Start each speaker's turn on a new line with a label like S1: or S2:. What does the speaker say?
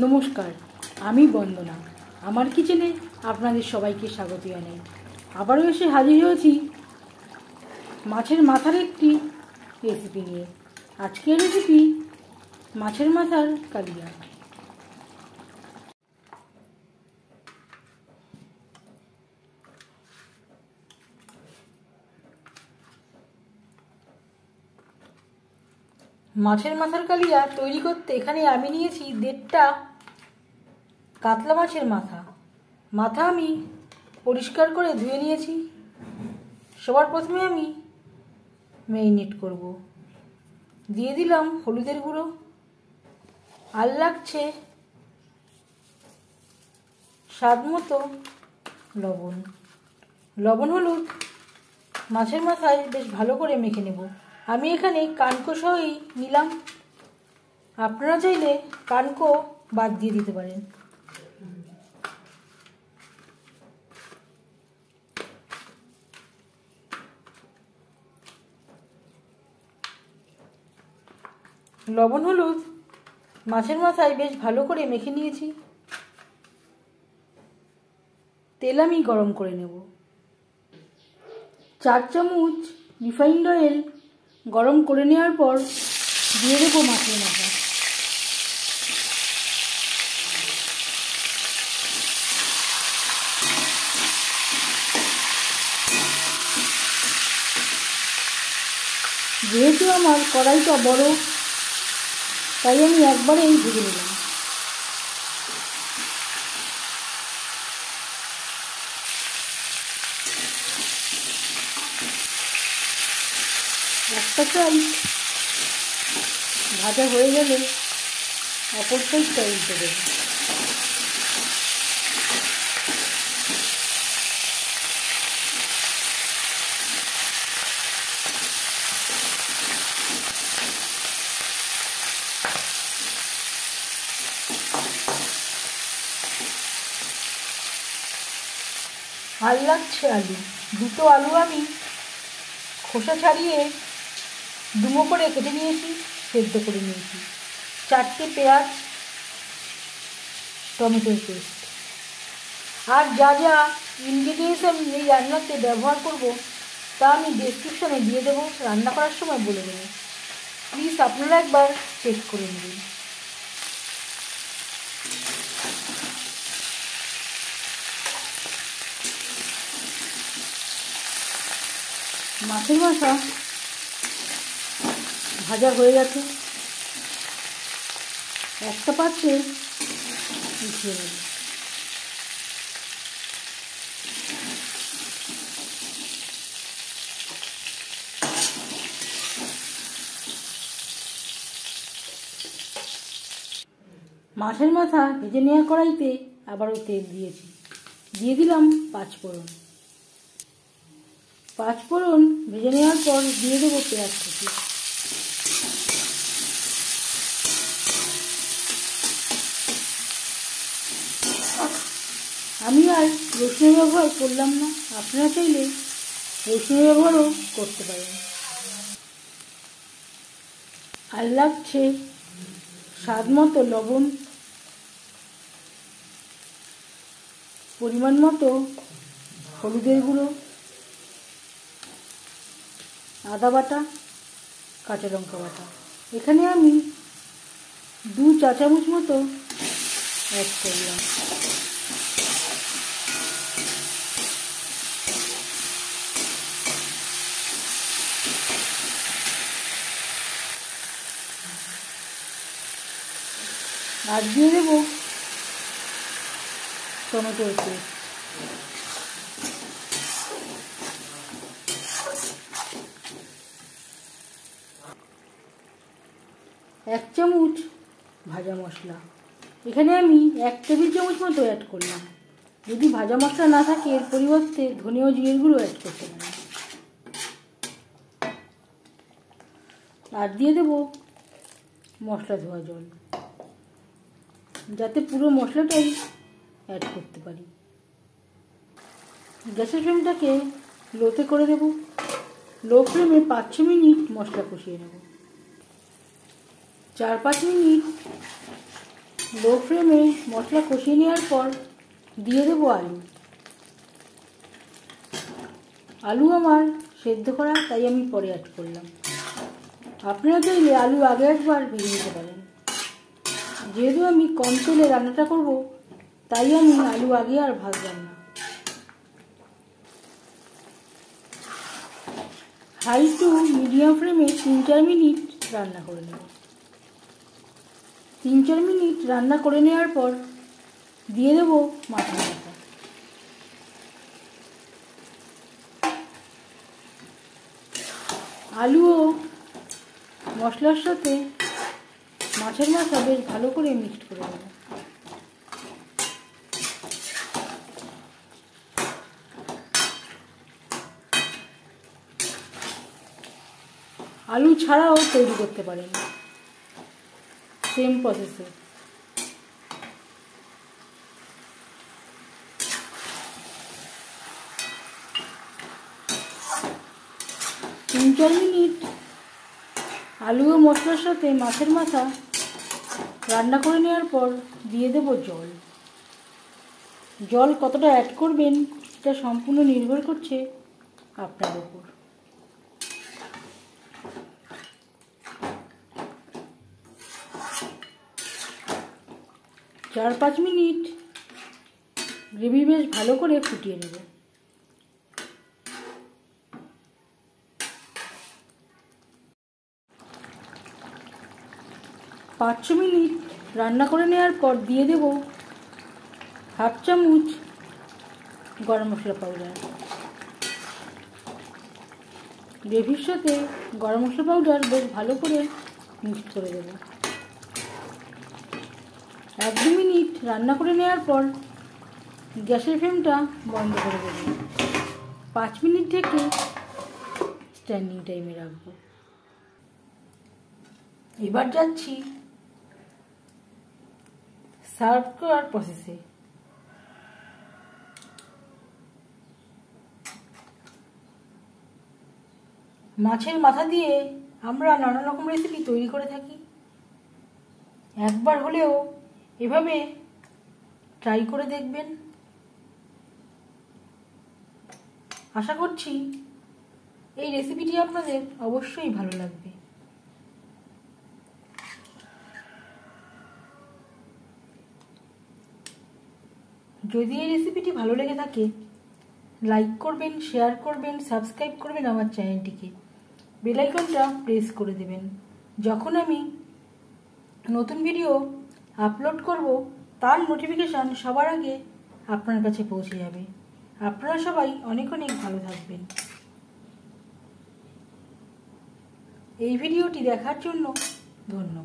S1: নমস্কার, আমি বন্দনা। আমার কিচেনে আপনাদের সবাইকে স্বাগত জানাই। আবারও এসে হাজির হয়েছি মাছের মাথার একটি রেসিপি নিয়ে। আজকের রেসিপি মাছের মাথার কালিয়া। মাছের মাথার কালিয়া তৈরি করতে এখানে আমি নিয়েছি 1.5টা কাতলা মাছের মাথা আমি পরিষ্কার করে ধুয়ে নিয়েছি। সবার প্রথমে আমি ম্যারিনেট করব। দিয়ে দিলাম হলুদের গুঁড়ো, আর লাগছে স্বাদ মতো লবণ হলুদ মাছের মাথায় বেশ ভালো করে মেখে নেব। আমি এখানে কানকো সহই নিলাম, আপনারা চাইলে কানকো বাদ দিয়ে দিতে পারেন। লবণ হলুদ মাছের মাথায় বেশ ভালো করে মেখে নিয়েছি। তেল আমি গরম করে নেব। 4 চামচ রিফাইন্ড অয়েল গরম করে নেওয়ার পর দিয়ে দেবো মাছের মাথা। যেহেতু আমার কড়াইটা বড়, তাই আমি একবারেই ভেজে নিলাম। একটা সাইড ভাজা হয়ে গেলে অপর সাইডটা উল্টে দেব। আর লাগছে আলু। 2টো আলু আমি খোসা ছাড়িয়ে ডুমো করে কেটে নিয়েছি, সেদ্ধ করে নিয়েছি। 4টে পেঁয়াজ, টমেটোর পেস্ট, আর যা যা ইনগ্রিডিয়েন্টস আমি এই রান্নাতে ব্যবহার করব তা আমি ডেসক্রিপশনে দিয়ে দেবো, রান্না করার সময় বলে দেবো। প্লিজ আপনারা একবার চেক করে নেবেন। মাছের মাথা ভাজা হয়ে গেছে, একটা পাত্রে উঠিয়ে নেব। মাছের মাথা ভেজে নেওয়া কড়াইতে আবারও তেল দিয়েছি। দিয়ে দিলাম 5 ফোড়ন। 5 ফোড়ন ভেজে নেওয়ার পর দিয়ে দেবো পেঁয়াজ কুচি। আমি আর রসুনের ব্যবহার করলাম না, আপনারা চাইলে রসুনের ব্যবহারও করতে পারেন। আর লাগছে স্বাদ মতো লবণ, পরিমাণ মতো হলুদের গুঁড়ো, আদা বাটা, কাঁচা লঙ্কা বাটা। এখানে আমি 2 চা চামচ মতো অ্যাড করলাম। আর দিয়ে দেবো টমেটোর পেস্ট। 1 চামচ ভাজা মশলা। এখানে আমি 1 টেবিল চামচ মতো অ্যাড করলাম। যদি ভাজা মশলা না থাকে এর পরিবর্তে ধনে ও জিরের গুঁড়ো অ্যাড করতে পারেন। আর দিয়ে দেবো মশলা ধোয়া জল, যাতে পুরো মশলাটাই অ্যাড করতে পারি। গ্যাসের ফ্লেমটাকে লোতে করে দেব। লো ফ্লেমে 5-6 মিনিট মশলা কষিয়ে নেব। 4-5 মিনিট লো ফ্লেমে মশলা কষিয়ে নেওয়ার পর দিয়ে দেবো আলু। আলু আমার সেদ্ধ করা, তাই আমি পরে অ্যাড করলাম। আপনারা চাইলে আলু আগে একবার ভেজে নিতে পারেন। যেহেতু আমি কম তেলে রান্নাটা করব, তাই আমি আলু আগে আর ভাজলাম না। হাই টু মিডিয়াম ফ্লেমে 3-4 মিনিট রান্না করে নেব। 3-4 মিনিট রান্না করে নেওয়ার পর দিয়ে দেবো মাছের মাথা। আলু ও মশলার সাথে মাছের মাথা বেশ ভালো করে মিক্সড করে দেবো। আলু ছাড়াও তৈরি করতে পারেন সেম প্রসেসে। তিন 4 মিনিট আলু ও মশলার সাথে মাছের মাথা রান্না করে নেওয়ার পর দিয়ে দেব জল। জল কতটা অ্যাড করবেন এটা সম্পূর্ণ নির্ভর করছে আপনার উপর। 4-5 মিনিট গ্রেভি বেশ ভালো করে ফুটিয়ে নেব। পাঁচ মিনিট রান্না করে নেওয়ার পর দিয়ে দেব হাফ চামচ গরম মশলা পাউডার। গ্রেভির সাথে গরম মশলা পাউডার বেশ ভালো করে মিক্স করে দেব। 1-2 মিনিট রান্না করে নেওয়ার পর গ্যাসের ফ্লেমটা বন্ধ করে দেব। 5 মিনিট থেকে স্ট্যান্ডিং টাইমে রাখবো। এবার যাচ্ছি সার্ভ করার প্রসেসে। মাছের মাথা দিয়ে আমরা নানা রকম রেসিপি তৈরি করে থাকি। একবার হলেও এভাবে ট্রাই করে দেখবেন। আশা করছি এই রেসিপিটি আপনাদের অবশ্যই ভালো লাগবে। যদি এই রেসিপিটি ভালো লেগে থাকে লাইক করবেন, শেয়ার করবেন, সাবস্ক্রাইব করবেন আমার চ্যানেলটিকে। বেল আইকনটা প্রেস করে দেবেন। যখন আমি নতুন ভিডিও আপলোড করব তার নোটিফিকেশান সবার আগে আপনার কাছে পৌঁছে যাবে। আপনারা সবাই অনেক অনেক ভালো থাকবেন। এই ভিডিওটি দেখার জন্য ধন্যবাদ।